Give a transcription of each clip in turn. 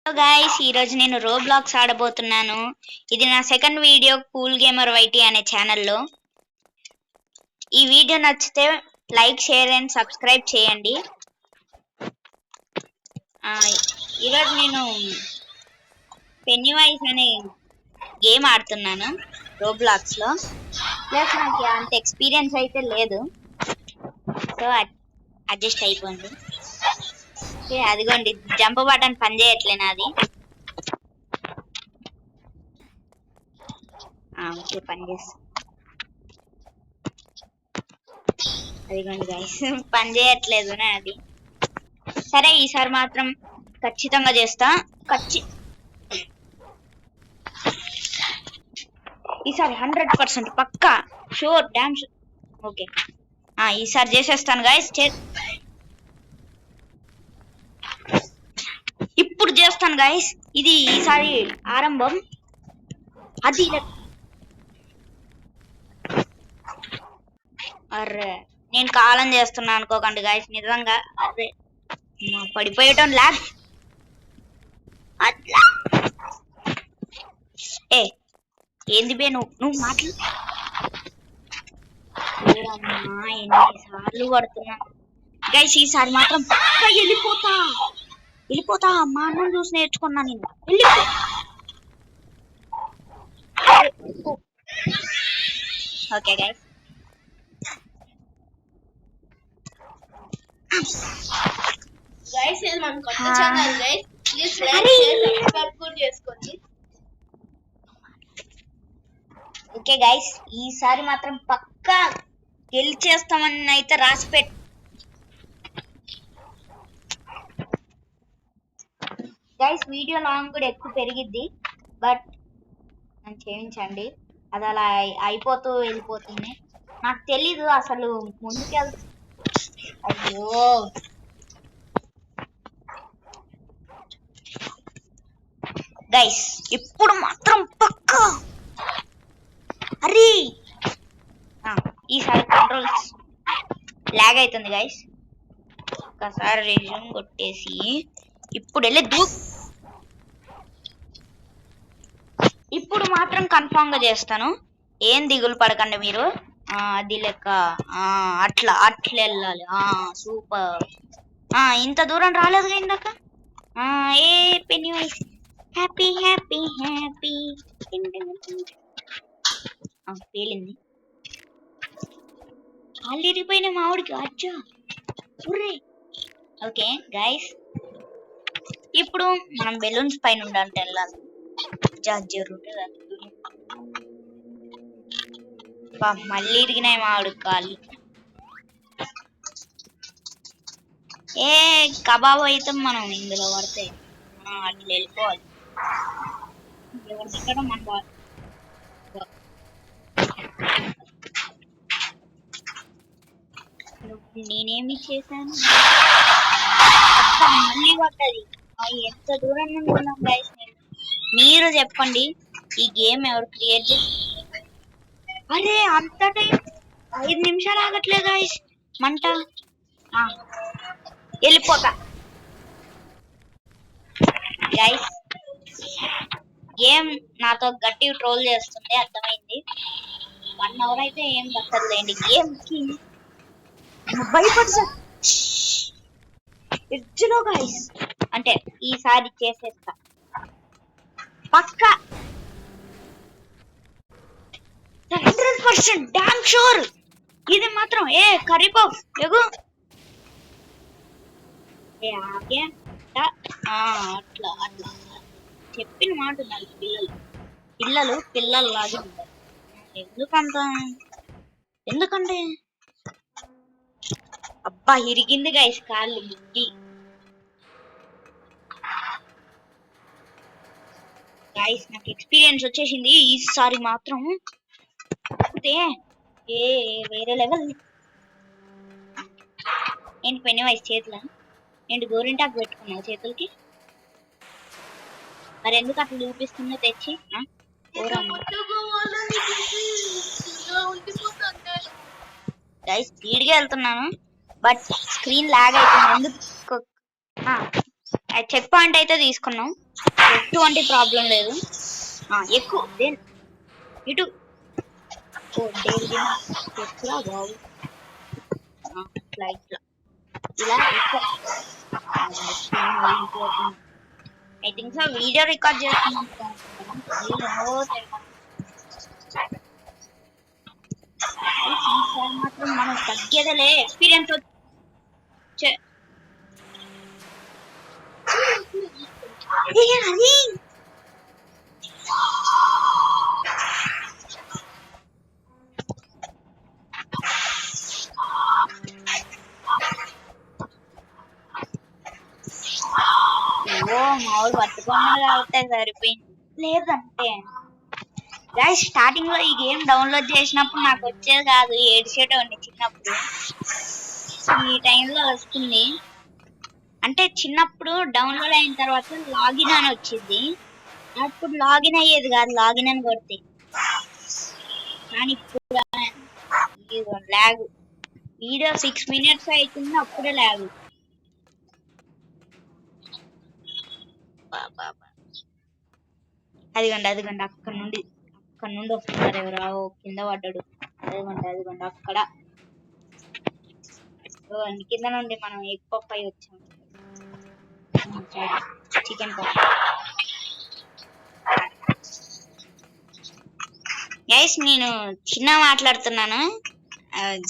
Hello guys, ఈరోజు నేను Roblox ఆడబోతున్నాను. ఇది నా second video cool gamer YT అనే ఛానల్లో. ఈ వీడియో నచ్చితే లైక్, షేర్ అండ్ సబ్స్క్రైబ్ చేయండి. ఈరోజు నేను పెన్నీవైస్ అనే గేమ్ ఆడుతున్నాను రోబ్లాక్స్లో. ప్లస్ నాకు అంత ఎక్స్పీరియన్స్ అయితే లేదు, సో అడ్జస్ట్ అయిపోండి. అదిగోండి, జంప్ బటన్ పని చేయట్లే నాది. ఓకే, పని చేస్తా. అదిగోండి గైస్, పని చేయట్లేదు నాది. సరే, ఈసారి మాత్రం ఖచ్చితంగా చేస్తా. ఈసారి 100% పక్కా, షూర్, డామ్ షూర్. ఓకే, ఈసారి చేసేస్తాను గైస్. ఇప్పుడు చేస్తాను గైస్. ఇది ఈసారి ఆరంభం. అది అర్రే, నేను కాలం చేస్తున్నా అనుకోకండి గైస్, నిజంగా. అదే పడిపోయటం ల్యాబ్. అట్లా ఏంది బే, నువ్వు మాటలు ఎన్నిసార్లు పడుతున్నా గైస్. ఈసారి మాత్రం పక్కా వెళ్ళిపోతా. మా అన్నం చూసి నేర్చుకున్నా నేను. ఓకే గైస్, ఇది మన కొత్త channel guys. Please like, share, subscribe కూడా చేసుకోండి. ఓకే గైస్, ఈసారి మాత్రం పక్కా గెలిచేస్తామని అయితే రాసిపెట్. గైస్, వీడియో లాంగ్ కూడా ఎక్కువ పెరిగిద్ది, బట్ నన్ను క్షమించండి. అది అలా అయిపోతూ వెళ్ళిపోతుంది. నాకు తెలీదు అసలు అయ్యో, గైస్ ఇప్పుడు మాత్రం పక్కా. అరే, ఈసారి కంట్రోల్స్ లాగ్ అవుతుంది గైస్. ఒక్కసారి రెజ్యూమ్ కొట్టేసి ఇప్పుడు వెళ్ళి ఇప్పుడు మాత్రం కన్ఫామ్ గా చేస్తాను. ఏం దిగులు పడకండి మీరు. అది లెక్క అట్లా వెళ్ళాలి. సూపర్. ఇంత దూరం రాలేదు ఇందాక. ఏ పెన్నీవైస్, హ్యాపీ పేలింది. కాళ్ళు ఇరిగిపోయిన మామిడికి. అచ్చా, ఓకే గైస్, ఇప్పుడు మనం బెలూన్స్ పైన ఉండాలంటే వెళ్ళాలి. మళ్ళీ ఇరిగినాయి మామిడి కాళ్ళు. కబాబ్ అయితే మనం ఇందులో పడితే అట్లా వెళ్ళిపోవాలి. ఎవరి మన నేనేమి చేశాను? మళ్ళీ పడ్డది. ఎంత దూరం నుండి ఉన్నాం గైస్. మీరు చెప్పండి, ఈ గేమ్ ఎవరు క్రియేట్ చేస్తారు? అరే, అంత టైం 5 నిమిషాలు ఆగట్లేదు గైస్. మంట. వెళ్ళిపోతా గైస్. గేమ్ నాతో గట్టి ట్రోల్ చేస్తుంది, అర్థమైంది. 1 అవర్ అయితే ఏం దక్కదులేండి గేమ్ కి. భయపడతా ఎడ్జ్లో గైస్. అంటే ఈసారి చేసేస్తా పక్కా, 100% డామ్ షూర్. ఇది మాత్రం కర్రీపఫ్ ఎగు. అట్లా చెప్పిన మాట పిల్లలు లాగా ఉంటారు. ఎందుకంటే అబ్బా, ఇరిగింది గైస్ కాళ్ళు ముగ్గి. గైస్, నాకు ఎక్స్పీరియన్స్ వచ్చేసింది. ఈసారి మాత్రం వేరే లెవెల్. ఏంటి పెన్నీవైస్ చేతుల ఏంటి గోరింటాకు పెట్టుకున్నావు చేతులకి? మరి ఎందుకు అట్లా చూపిస్తుందో తెచ్చి. గైస్, స్పీడ్ గా వెళ్తున్నాను, బట్ స్క్రీన్ లాగ్ అవుతుంది. ఎందుకు చెక్ పాయింట్ అయితే తీసుకున్నాం, ఎటువంటి ప్రాబ్లం లేదు. ఎక్కువ ఇటు ఎక్కువ బాగు ఫ్లైట్ ఇలా ఎక్కువ. I think so video record చేస్తున్నాం మాత్రం మనం తగ్గేదలే ఎక్స్పీరియన్స్ వచ్చే అది మామూలు పట్టుకున్నా కాబట్టి సరిపోయింది, లేదంటే గైస్ స్టార్టింగ్ లో ఈ గేమ్ డౌన్లోడ్ చేసినప్పుడు నాకు వచ్చేది కాదు, ఏడ్చేటండి చిన్నప్పుడు. ఈ టైంలో వస్తుంది అంటే చిన్నప్పుడు డౌన్లోడ్ అయిన తర్వాత లాగిన్ అని వచ్చింది, అప్పుడు లాగిన్ అయ్యేది కాదు, లాగిన్ అని కొడితే. కానీ ఇప్పుడు లాగ్ వీడియో 6 minutes అవుతుంది అప్పుడే లాగ్. అదిగోండి అక్కడ నుండి వస్తున్నారు ఎవరో, కింద పడ్డాడు. అదిగోండి అక్కడ కింద నుండి మనం ఎగ్ పఫ్ అయి వచ్చాం. Chicken puff. గైస్ నేను చిన్న మాట్లాడుతున్నాను,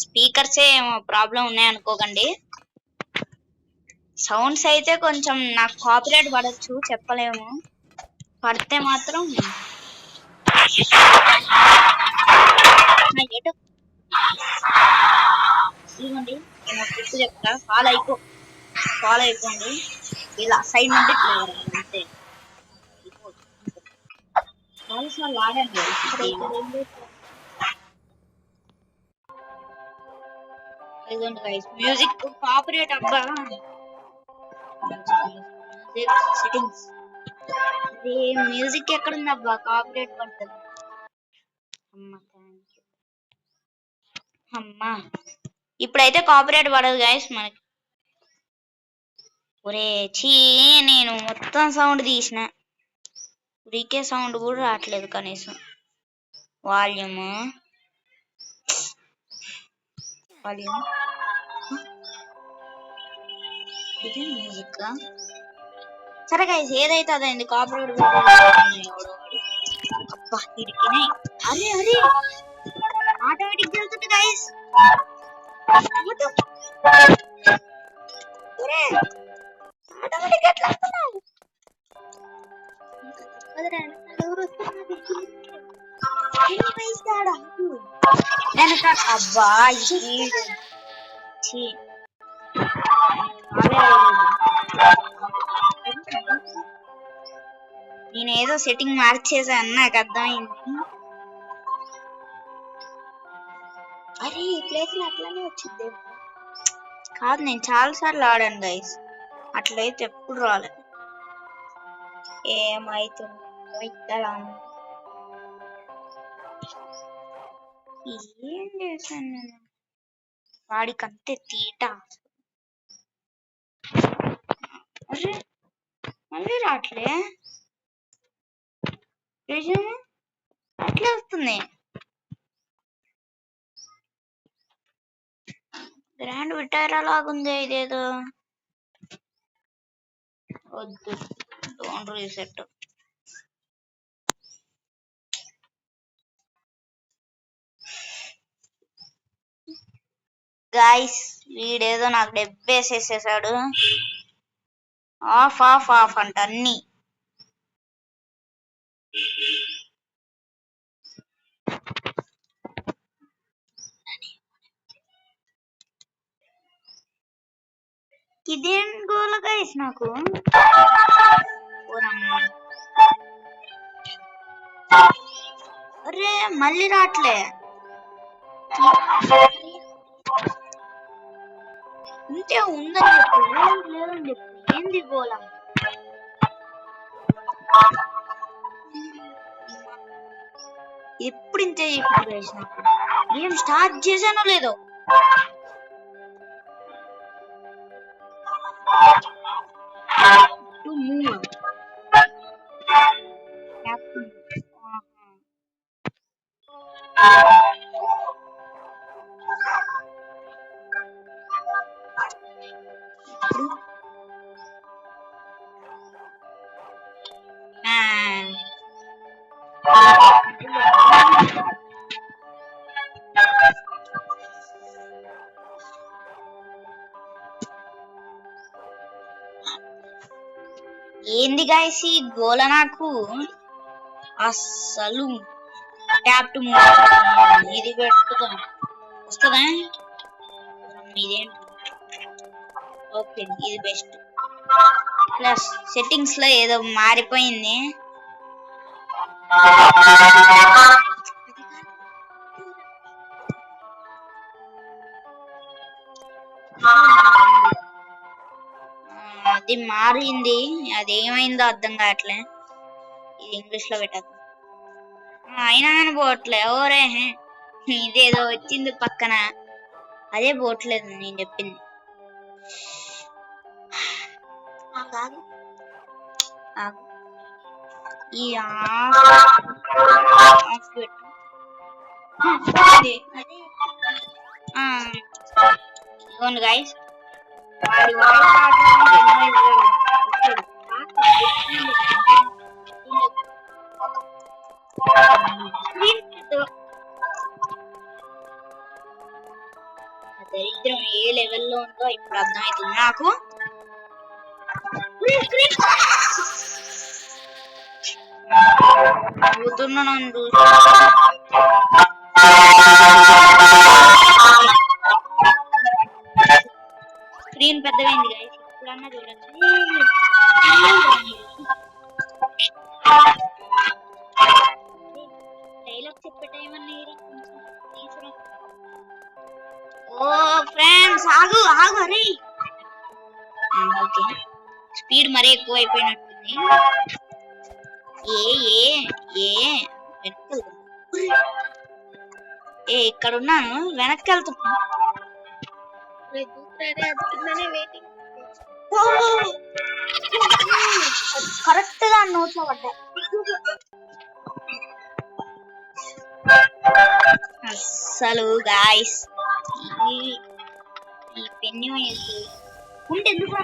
స్పీకర్స్ ఏమో ప్రాబ్లం ఉన్నాయనుకోకండి. సౌండ్స్ అయితే కొంచెం నాకు కాపీరైట్ పడచ్చు, చెప్పలేము. పడితే మాత్రం ఇదిగోండి నేను ట్రిక్ చెప్తా, ఫాలో అయిపోండి. ఇలా సైడ్ నుండి అంతే. చాలాసార్లు ఆడండి. మ్యూజిక్ కాపీరైట్ అబ్బా. సెట్టింగ్స్ మ్యూజిక్ ఎక్కడుందబ్బా, కాపీరైట్ పడుతుంది. అమ్మా ఇప్పుడైతే కాపీరైట్ పడదు గైస్ మనకి. ఒరే చీ, నేను మొత్తం సౌండ్ తీసిన, ఉరికే సౌండ్ కూడా రావట్లేదు కనీసం. వాల్యూమ్ ఇది మ్యూజిక్. సరే గైస్ ఏదైతే అదైంది, కాపీరైట్ అబ్బా ఇడికినాయి. అరే ఆటోమేటిక్ వెళ్తుంది గైస్. ఆటోమేటిక్ ఎట్లా వస్తున్నావు వెనక? అబ్బా నేనేదో సెట్టింగ్ మార్చేసాను, నాకు అర్థమైంది. అరే ఈ ప్లేస్ లో అట్లానే వచ్చింది కాదు, నేను చాలా సార్లు ఆడాను గైస్, అట్లయితే ఎప్పుడు రాలేదు. ఏమైతుందో ఇక్కడ ఏం చేశాను నేను, వాడికి అంతే తీట. అరే మళ్ళీ రావట్లే, అట్లే వస్తుంది. గ్రాండ్ విటారా లాగుంది ఇదేదో. వద్దు, డోంట్ రీసెట్. గాయస్ వీడేదో నాకు డెబ్బేసేసేసాడు. ఆఫ్ అంట అన్ని. ఇదేం గోల గైస్ నాకు. అరే మళ్ళీ రావట్లే, ఇంతే ఉందని చెప్పు, లేదని చెప్పు, ఏంది గోల. ఎప్పుడు ఇంతే చెప్పు. గేమ్ స్టార్ట్ చేశానో లేదో. ఏంది గాయస్ ఈ గోల నాకు అస్సలు ట్యాప్ టు ఇది పెట్టుదా వస్తుందా ఇదేంటి ఓకే ఇది బెస్ట్ ప్లస్ సెట్టింగ్స్ లో ఏదో మారిపోయింది అది మారింది అదేమైందో అర్థం కావట్లే ఇది ఇంగ్లీష్ లో పెట్టదు అయినా కానీ పోవట్లే ఓరే ఇదేదో వచ్చింది పక్కన అదే పోవట్లేదు నేను చెప్పింది ఈ ఇదిగోండి గైస్ వాడి దరిద్రం ఏ లెవెల్లో ఉందో ఇప్పుడు అర్థమవుతుంది నాకు స్క్రీన్ పెద్దగైంది గైస్ ఇప్పుడన్నా చూడండి డైలాగ్ చెప్పే టైం అన్నీ ఓ ఫ్రెండ్స్ ఆగు ఆగు అరే ఓకే స్పీడ్ మరీ ఎక్కువ అయిపోయినట్టుంది ఇక్కడ ఉన్నాను వెనక్కి వెళ్తున్నా కరెక్ట్ గా నోట్ లో పడ్డా అస్సలు గాయస్ ఈ పెన్ను ఉంటే ఎందుకు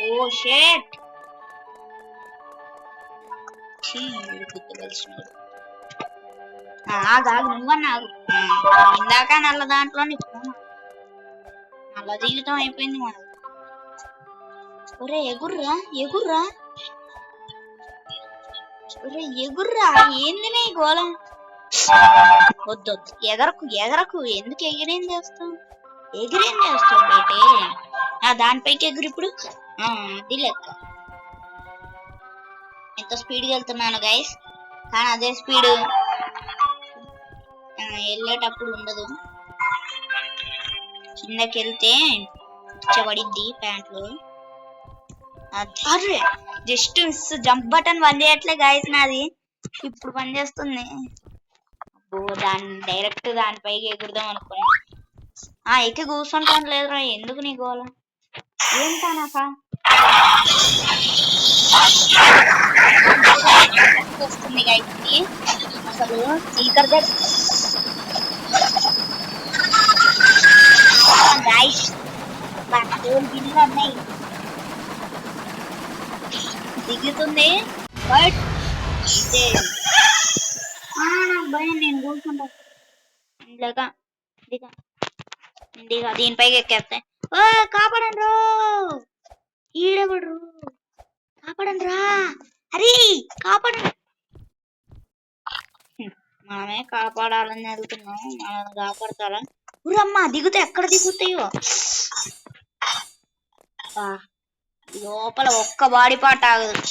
ఓ షేట్ నువ్వన్నా ఇందాక నల్ల దాంట్లో నల్ల జీవితం అయిపోయింది మనకు ఒరే ఎగుర్రా ఎగుర్రా ఒరే ఎగుర్రా ఏంది నీ గోళ వద్దొద్దు ఎగరకు ఎగరకు ఎందుకు ఎగిరేం చేస్తావు ఎగిరేం చేస్తావు బేటే దానిపైకి ఎగురు ఇప్పుడు అది లెక్క ఎంత స్పీడ్గా వెళ్తున్నాను గైస్ కానీ అదే స్పీడ్ వెళ్ళేటప్పుడు ఉండదు కిందకి వెళ్తే పడిద్ది ప్యాంట్లు అరే జస్ట్ మిస్ జంప్ బటన్ పని చేయట్లే గాయస్ నాది ఇప్పుడు పని చేస్తుంది దాన్ని డైరెక్ట్ దానిపైకి ఎగురుదాం అనుకున్నా ఎక్కి కూర్చుంటాను లేదురా ఎందుకు నీ గోళ ఏంటానాక వస్తుంది గైస్ అసలు స్పీకర్ గైస్ బిల్లు అన్నాయి దిగుతుంది బట్ ఇదే భయం నేను కూర్చుంటా దీనిపైకి ఎక్కేస్తే కాపాడండి ఈడబడరు కాపాడండి రా అరే కాపాడండి మనమే కాపాడాలని వెళ్తున్నాం మనల్ని కాపాడతారా ఊరమ్మా దిగుతే ఎక్కడ దిగుతాయో లోపల ఒక్క బాడీ పార్ట్ ఆగదు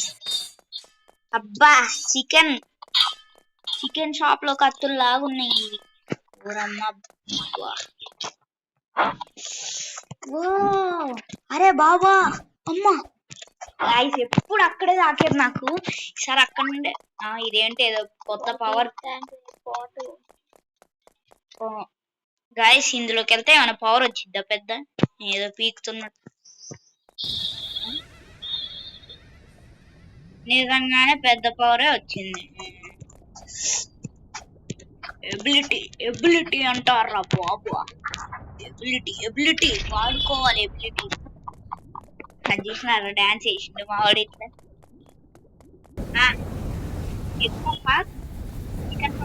అబ్బా చికెన్ షాప్ లో కత్తుల్లాగా ఉన్నాయి ఇవి ఊరమ్మ ఓ అరే బాబా అమ్మా గాయ్స్ ఎప్పుడు అక్కడే తాకేది నాకు ఈసారి అక్కడ నుండే ఇదేంటి ఏదో కొత్త పవర్ గాయ్స్ ఇందులోకి వెళ్తే ఏమైనా పవర్ వచ్చిద్దా పెద్ద ఏదో పీకుతున్నట్టు నిజంగానే పెద్ద పవరే వచ్చింది. ఎబిలిటీ అంటారా బాబు, ఎబిలిటీ వాడుకోవాలి. ఎబిలిటీ అది చూసినారా డాన్స్ చేసిండు మా వాడు ఇట్లా. ఎక్కువ పాస్ చికెన్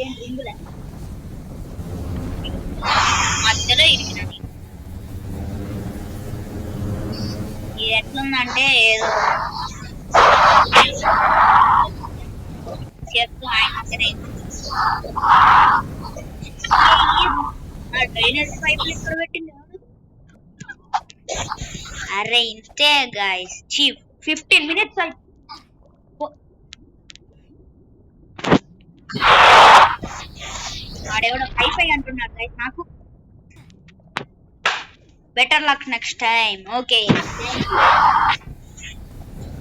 ఏం రింగులే మధ్యలో ఇరిగిన. ఇది ఎట్లుందంటే ఏదో చెట్లు డ్రైనేజ్ పైపులు ఎక్కడ పెట్టింది. అరే ఇంతే గాయస్, 15 minutes వాడెవడో హైఫై అంటున్నాడు గైస్. నాకు better luck next time. Okay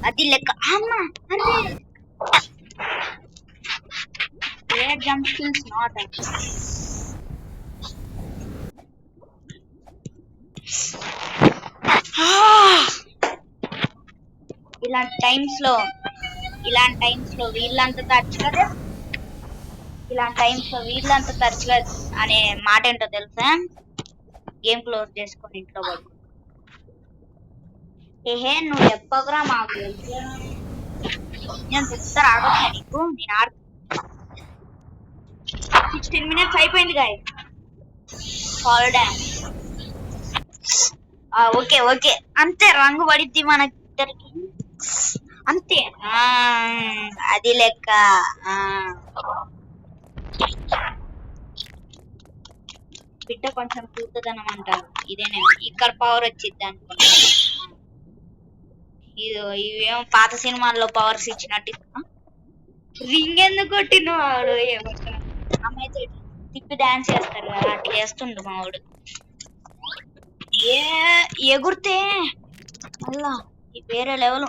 అది లెక్క. అమ్మా అరే జంప్ స్కిల్స్ నాట్. ఇలాంటి టైమ్స్ లో వీళ్ళంతా తరచుగా అనే మాట ఏంటో తెలుసా? గేమ్ క్లోజ్ చేసుకొని ఇంట్లో పడుకో. ఏహే నువ్వు చెప్పకురా మాకు. నేను చెప్తారు ఆడొచ్చా నీకు? నేను 16 minutes అయిపోయింది గాయ. Fall dam. ఓకే అంతే, రంగు పడిద్ది మన ఇద్దరికి అంతే. అది లెక్క. బిడ్డ కొంచెం చూపుదనం అంటారు. ఇదేనే ఇక్కడ పవర్ వచ్చిద్ది అనుకున్నా. ఇవేమో పాత సినిమాల్లో పవర్స్ ఇచ్చినట్టు. రింగ్ ఎందుకు కొట్టిన వాడు? అమ్మాయితో తిప్పి డాన్స్ చేస్తారు కదా, అట్లా చేస్తుండు మా వాడు. ఎగురితే మళ్ళా వేరే లెవెల్.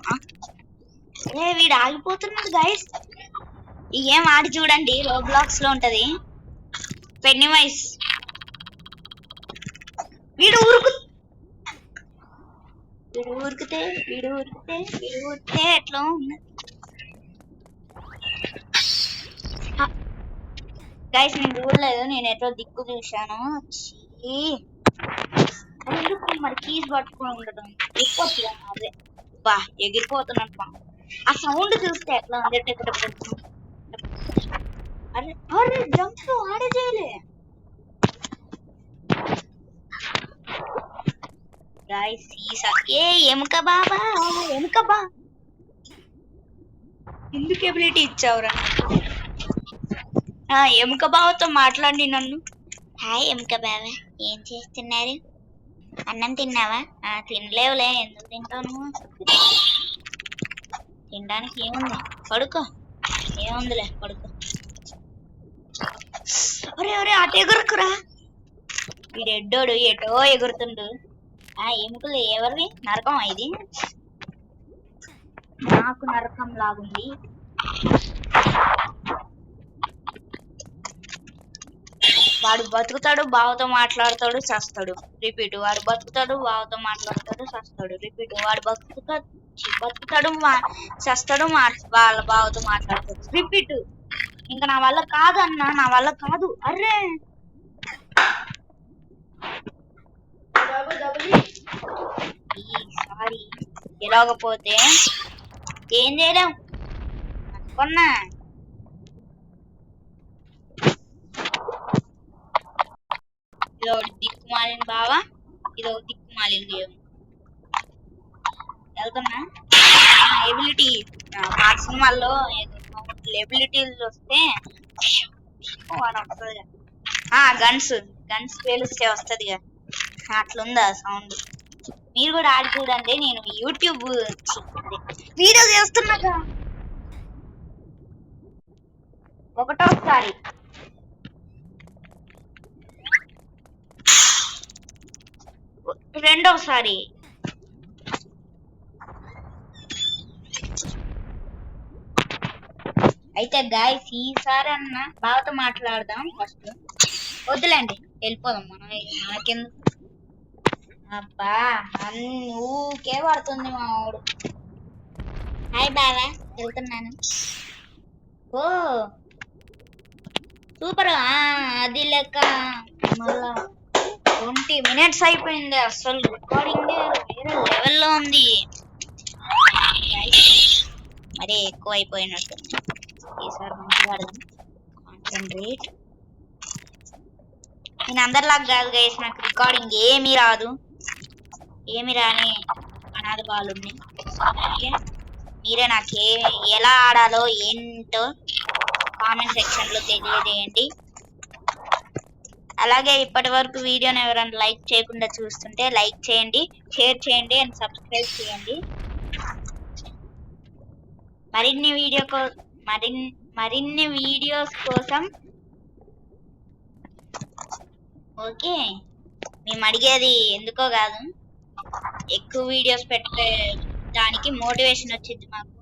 వీడు ఆగిపోతున్నాడు గైస్. ఈ గేమ్ ఆడి చూడండి, రోబ్లాక్స్ లో ఉంటది. పెన్నీవైస్ వీడు ఊరికితే ఎట్లా ఉన్నది గైస్. నేను చూడలేదు, నేను ఎట్లా దిక్కు చూశాను. మరి కీస్ పట్టుకొని ఉండడం ఎక్కువ. అదే బా ఎగిరిపోతున్నాను. ఆ సౌండ్ చూస్తే ఎట్లా ఉంది. అరే జంప్ ఆడే చేయలే గాయ్స్. ఎముక బాబా ఎందుకు ఎబిలిటీ ఇచ్చావురా? ఎముక బావతో మాట్లాడి నన్ను. హాయ్ ఎముక బావా, ఏం చేస్తున్నారు? అన్నం తిన్నావా? తినలేవులే, ఎందుకు తింటావు నువ్వు? తినడానికి ఏముంది, పడుకో. ఏముందిలే, పడుకో. ఒరే అటు ఎగురుకురా. వీడు ఎడ్డోడు ఎటో ఎగురుతుండు. ఎముకలు ఎవరివి? నరకం ఇది. నాకు నరకం లాగుంది. వాడు బతుకుతాడు, బావతో మాట్లాడతాడు, చస్తాడు. రిపీట్. వాడు బతుకుతాడు, బావతో మాట్లాడతాడు, చస్తాడు. రిపీట్. వాడు బతుకుతాడు, చస్తాడు, వాళ్ళ బావతో మాట్లాడతాడు. రిపీట్. ఇంకా నా వల్ల కాదు అన్న, నా వల్ల కాదు. Array sorry. ఎలాగపోతే ఏం చేయలేం అనుకున్నా. ఇదో దిక్కుమాలిన బావా, ఇదో దిక్కుమాలిన గేమ్. వెళ్తున్నా. ఎబిలిటీ ఆ సినిమాల్లో ఎబిలిటీలు వస్తే గన్స్ పేలిస్తే వస్తుంది కదా, అట్లుందా సౌండ్. మీరు కూడా ఆడి చూడండి. నేను యూట్యూబ్ వీడియో చేస్తున్నాగా. ఒకటోసారి రెండోసారి అయితే గాయస్, ఈసారి అన్న బావతో మాట్లాడదాం. ఫస్ట్ వద్దులేండి, వెళ్ళిపోదాం మనం. మనకెందుకు అబ్బా, ఊకే పడుతుంది మా వాడు. హాయ్ బావా, వెళ్తున్నాను. ఓ సూపర్. అది లెక్క మళ్ళా 20 minutes అయిపోయింది. అసలు రికార్డింగ్ వేరే లెవెల్లో ఉంది. మరీ ఎక్కువ అయిపోయినట్టుంది. ఈసారి మంచిగా కాన్సన్ట్రేట్. నేను అందరిలాగా కాదు గైస్, నాకు రికార్డింగ్ ఏమీ రాదు. ఏమి రాని అనాథ బాలుని. మీరే నాకు ఎలా ఆడాలో ఏంటో కామెంట్ సెక్షన్ లో తెలియజేయండి. అలాగే ఇప్పటి వరకు వీడియోని ఎవరైనా లైక్ చేయకుండా చూస్తుంటే లైక్ చేయండి, షేర్ చేయండి అండ్ సబ్స్క్రైబ్ చేయండి. మరిన్ని వీడియోస్ కోసం ఓకే. మేము అడిగేది ఎందుకో కాదు, ఎక్కువ వీడియోస్ పెట్టే దానికి మోటివేషన్ వచ్చింది మాకు.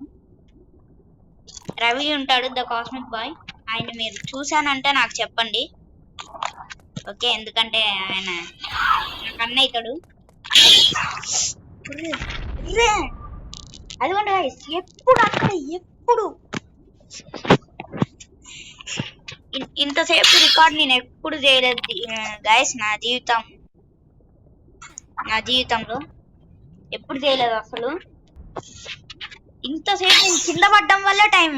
రవి ఉంటాడు, ద కాస్మిక్ బాయ్. ఆయన మీరు చూసానంటే నాకు చెప్పండి ఓకే, ఎందుకంటే ఆయన నాకు అన్న అవుతాడు. అదిగోండి గైస్, ఎప్పుడు అక్కడ ఎప్పుడు ఇంతసేపు రికార్డ్ నేను ఎప్పుడు చేయలేదు గైస్. నా జీవితంలో ఎప్పుడు చేయలేదు అసలు. ఇంతసేపు నేను కింద పడ్డం వల్ల టైం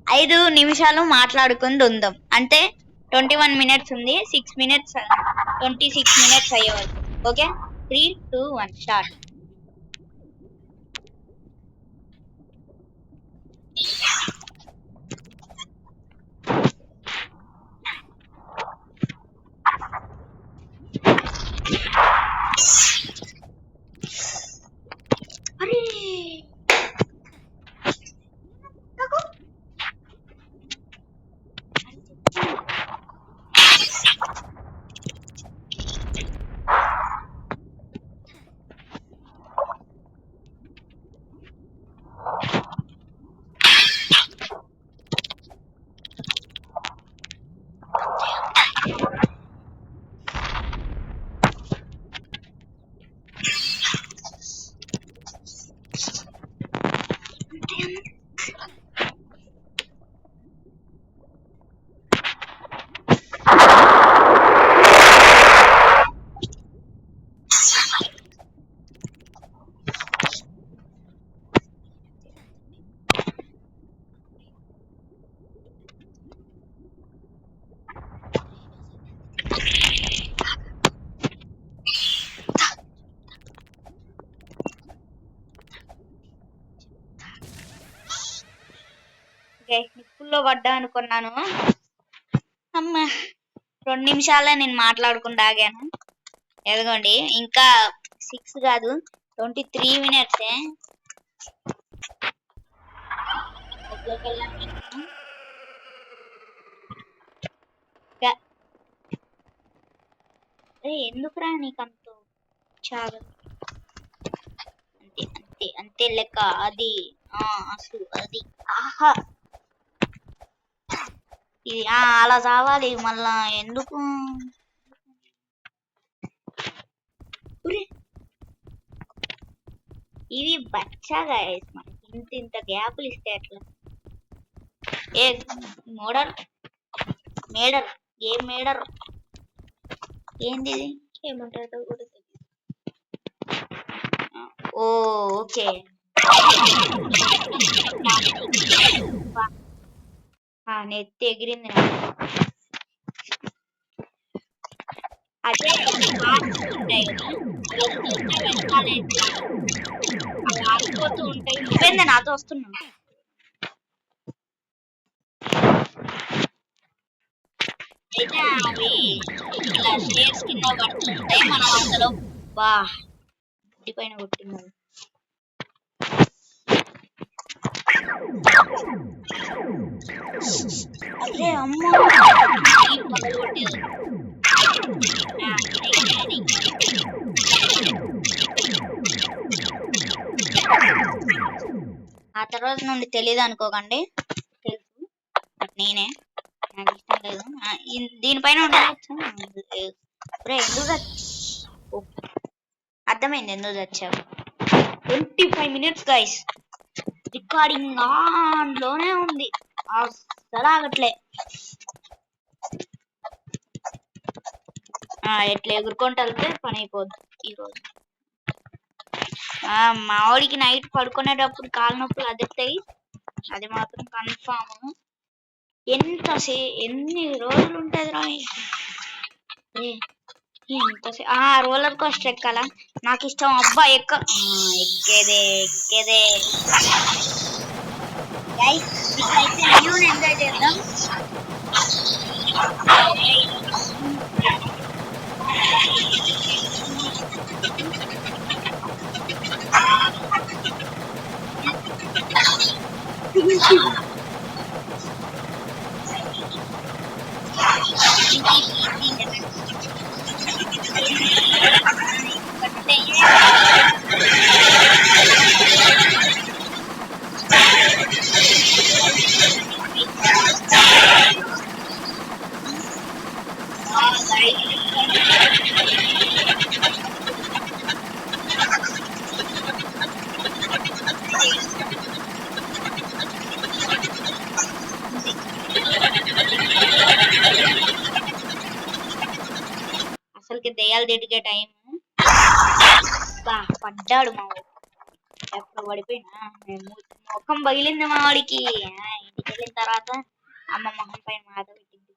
5 నిమిషాలు మాట్లాడుకుంటూ ఉందాం అంటే 21 minutes ఉంది. 6 minutes 26 minutes అయ్యే వరకు. Okay, 3, 2, 1 start. అరే నిప్పుల్లో పడ్డా అనుకున్నాను. అమ్మ 2 నిమిషాలే నేను మాట్లాడుకుంటూ ఆగాను. ఎదగోండి, ఇంకా 6 కాదు 23 minutes. ఎందుకురా నీకంత చాలా అంతే అంతే అంతే లెక్క. అది అసలు అది ఆహా, ఇది అలా చావాలి మళ్ళా ఎందుకు. ఇవి బచ్చాగా మనకి ఇంత గ్యాప్లు ఇస్తే అట్లా. ఏ మోడల్ ఏం మేడర్ ఏంది ఇది, ఏమంటారో కూడా తెలియదు. ఓకే, నెత్తి ఎగిరింది. అదే ఆగిపోతూ ఉంటాయి. నువ్వేందా నాతో వస్తున్నావు? అయితే అవి ఇలా స్టేర్స్ కింద పడుతుంటాయి. మనం అందులో ఇంటి పైన కొట్టినారు. అదే అమ్మ ఆ తర్వాత నుండి తెలియదు అనుకోకండి, తెలుసు నేనే, నాకు ఇష్టం లేదు. దీనిపైన ఉండవచ్చు. ఎందుకు అర్థమైంది ఎందుకు తెచ్చావు. 25 minutes గైస్. రికార్డింగ్ ఆన్ లోనే ఉంది, అస్సలు ఆగట్లే. ఎట్లా ఎగురుకుంటూ వెళ్తే పని అయిపోద్ది ఈరోజు. మావాడికి నైట్ పడుకునేటప్పుడు కాళ్ళ నొప్పులు అదుతాయి, అది మాత్రం కన్ఫామ్. ఎన్ని రోజులు ఉంటుంది రా రోలర్ కోస్టర్ ఎక్కాలా, నాకు ఇష్టం. అబ్బా ఎక్కేదే గైస్. ఇప్పుడైతే వ్యూని ఎంజాయ్ చేద్దాం. అసలుకి దెయ్యాలు తిరిగే టైం. పడ్డాడు మా వాడు, ఎప్పుడు పడిపోయినా ముఖం పగిలింది మా వాడికి. ఇంటికి వెళ్ళిన తర్వాత అమ్మ మొహం పైన మాట పెట్టింది.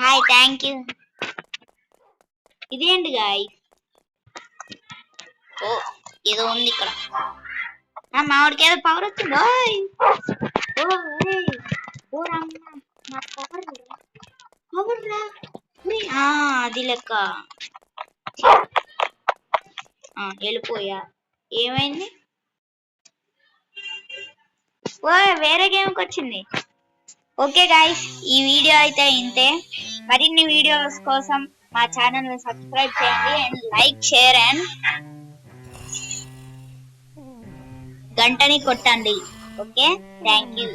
Hi, thank you. ఇదేంటి గాయ్, ఏదో ఉంది ఇక్కడ. మావాడికి ఏదో పవర్ వచ్చింది. అది లెక్క. వెళ్ళిపోయా, ఏమైంది? వేరే గేమ్కి వచ్చింది. ఓకే గాయ్స్, ఈ వీడియో అయితే ఇంతే. మరిన్ని వీడియోస్ కోసం మా ఛానల్ ని సబ్స్క్రైబ్ చేయండి అండ్ లైక్, షేర్ అండ్ గంటని కొట్టండి. Okay, thank you.